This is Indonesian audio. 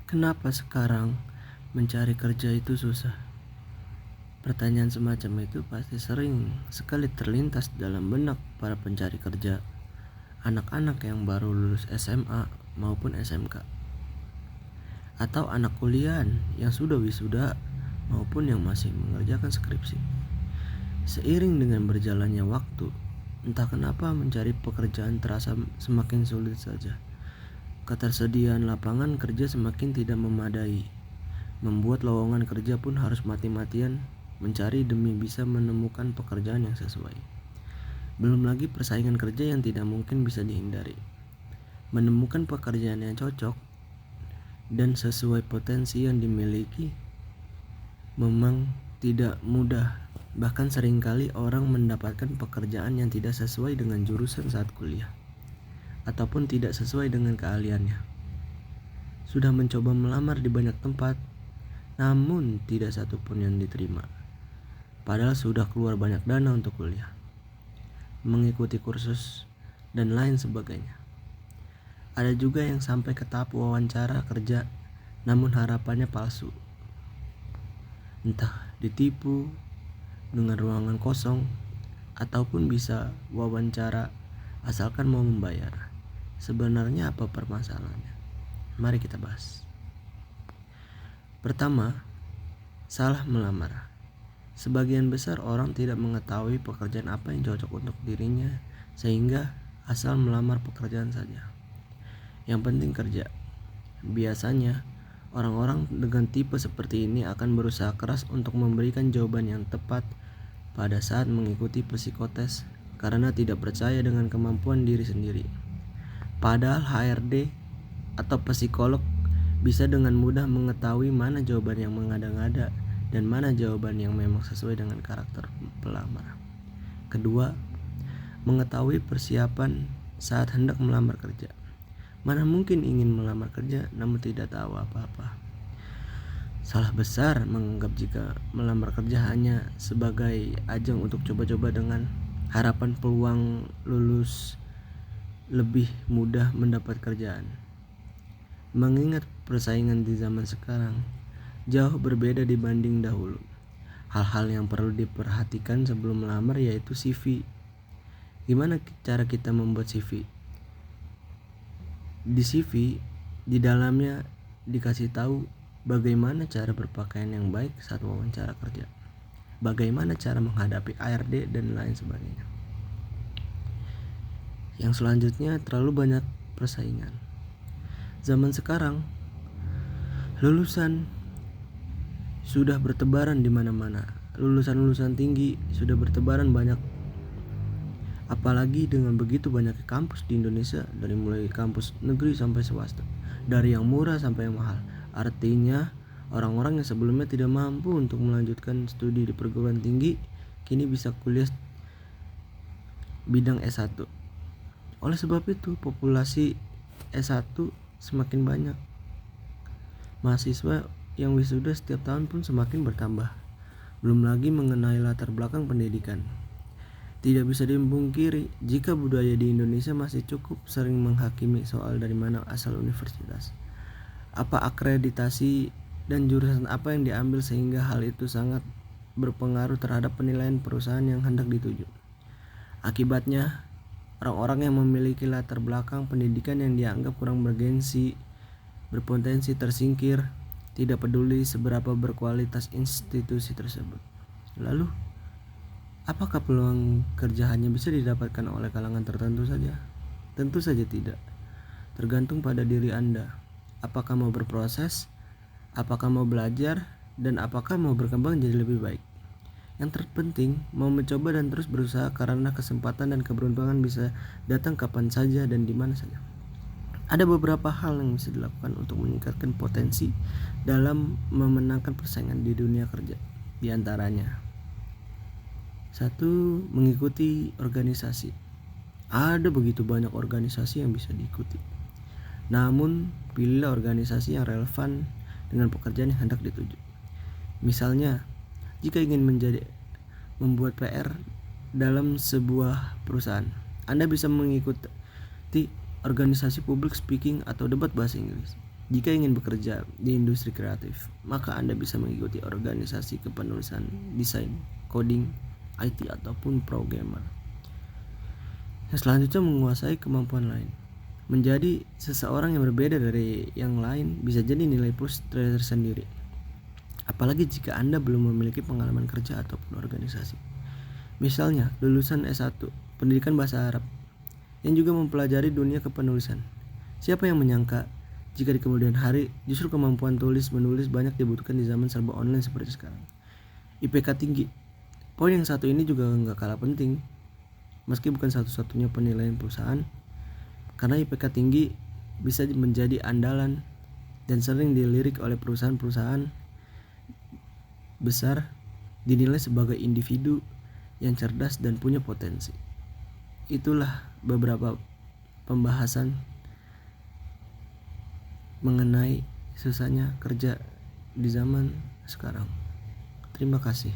Kenapa sekarang mencari kerja itu susah? Pertanyaan semacam itu pasti sering sekali terlintas dalam benak para pencari kerja, anak-anak yang baru lulus SMA maupun SMK, atau anak kuliah yang sudah wisuda maupun yang masih mengerjakan skripsi. Seiring dengan berjalannya waktu, entah kenapa mencari pekerjaan terasa semakin sulit saja. Ketersediaan lapangan kerja semakin tidak memadai, membuat lowongan kerja pun harus mati-matian mencari demi bisa menemukan pekerjaan yang sesuai. Belum lagi persaingan kerja yang tidak mungkin bisa dihindari. Menemukan pekerjaan yang cocok dan sesuai potensi yang dimiliki memang tidak mudah. Bahkan seringkali orang mendapatkan pekerjaan yang tidak sesuai dengan jurusan saat kuliah, ataupun tidak sesuai dengan keahliannya. Sudah mencoba melamar di banyak tempat, namun tidak satupun yang diterima. Padahal sudah keluar banyak dana untuk kuliah, mengikuti kursus, dan lain sebagainya. Ada juga yang sampai ke tahap wawancara kerja, namun harapannya palsu. Entah ditipu dengan ruangan kosong, ataupun bisa wawancara asalkan mau membayar. Sebenarnya apa permasalahannya? Mari kita bahas. Pertama, salah melamar. Sebagian besar orang tidak mengetahui pekerjaan apa yang cocok untuk dirinya, sehingga asal melamar pekerjaan saja. Yang penting kerja. Biasanya, orang-orang dengan tipe seperti ini akan berusaha keras untuk memberikan jawaban yang tepat pada saat mengikuti psikotes karena tidak percaya dengan kemampuan diri sendiri. Padahal HRD atau psikolog bisa dengan mudah mengetahui mana jawaban yang mengada-ngada dan mana jawaban yang memang sesuai dengan karakter pelamar. Kedua, mengetahui persiapan saat hendak melamar kerja. Mana mungkin ingin melamar kerja namun tidak tahu apa-apa. Salah besar menganggap jika melamar kerja hanya sebagai ajang untuk coba-coba dengan harapan peluang lulus lebih mudah mendapat kerjaan. Mengingat persaingan di zaman sekarang jauh berbeda dibanding dahulu. Hal-hal yang perlu diperhatikan sebelum melamar yaitu CV. Gimana cara kita membuat CV? Di CV, di dalamnya dikasih tahu bagaimana cara berpakaian yang baik saat wawancara kerja, bagaimana cara menghadapi HRD dan lain sebagainya. Yang selanjutnya terlalu banyak persaingan. Zaman sekarang lulusan sudah bertebaran di mana-mana. Lulusan-lulusan tinggi sudah bertebaran banyak. Apalagi dengan begitu banyak kampus di Indonesia, dari mulai kampus negeri sampai swasta, dari yang murah sampai yang mahal. Artinya orang-orang yang sebelumnya tidak mampu untuk melanjutkan studi di perguruan tinggi kini bisa kuliah bidang S1. Oleh sebab itu populasi S1 semakin banyak. Mahasiswa yang wisuda setiap tahun pun semakin bertambah. Belum lagi mengenai latar belakang pendidikan. Tidak bisa dipungkiri jika budaya di Indonesia masih cukup sering menghakimi soal dari mana asal universitas, apa akreditasi, dan jurusan apa yang diambil, sehingga hal itu sangat berpengaruh terhadap penilaian perusahaan yang hendak dituju. Akibatnya, orang-orang yang memiliki latar belakang pendidikan yang dianggap kurang bergengsi, berpotensi tersingkir, tidak peduli seberapa berkualitas institusi tersebut. Lalu, apakah peluang kerja hanya bisa didapatkan oleh kalangan tertentu saja? Tentu saja tidak. Tergantung pada diri Anda. Apakah mau berproses? Apakah mau belajar? Dan apakah mau berkembang jadi lebih baik? Yang terpenting, mau mencoba dan terus berusaha karena kesempatan dan keberuntungan bisa datang kapan saja dan di mana saja. Ada beberapa hal yang bisa dilakukan untuk meningkatkan potensi dalam memenangkan persaingan di dunia kerja. Di antaranya, 1. Mengikuti organisasi. Ada begitu banyak organisasi yang bisa diikuti. Namun, pilihlah organisasi yang relevan dengan pekerjaan yang hendak dituju. Misalnya, jika ingin membuat PR dalam sebuah perusahaan, Anda bisa mengikuti organisasi public speaking atau debat bahasa Inggris. Jika ingin bekerja di industri kreatif, maka Anda bisa mengikuti organisasi kepenulisan, desain, coding, IT, ataupun programmer. Yang selanjutnya, menguasai kemampuan lain. Menjadi seseorang yang berbeda dari yang lain bisa jadi nilai plus tersendiri. Apalagi jika Anda belum memiliki pengalaman kerja ataupun organisasi. Misalnya, lulusan S1, pendidikan bahasa Arab, yang juga mempelajari dunia kepenulisan. Siapa yang menyangka jika di kemudian hari justru kemampuan tulis-menulis banyak dibutuhkan di zaman serba online seperti sekarang. IPK tinggi. Poin yang satu ini juga nggak kalah penting, meski bukan satu-satunya penilaian perusahaan, karena IPK tinggi bisa menjadi andalan dan sering dilirik oleh perusahaan-perusahaan besar, dinilai sebagai individu yang cerdas dan punya potensi. Itulah beberapa pembahasan mengenai susahnya kerja di zaman sekarang. Terima kasih.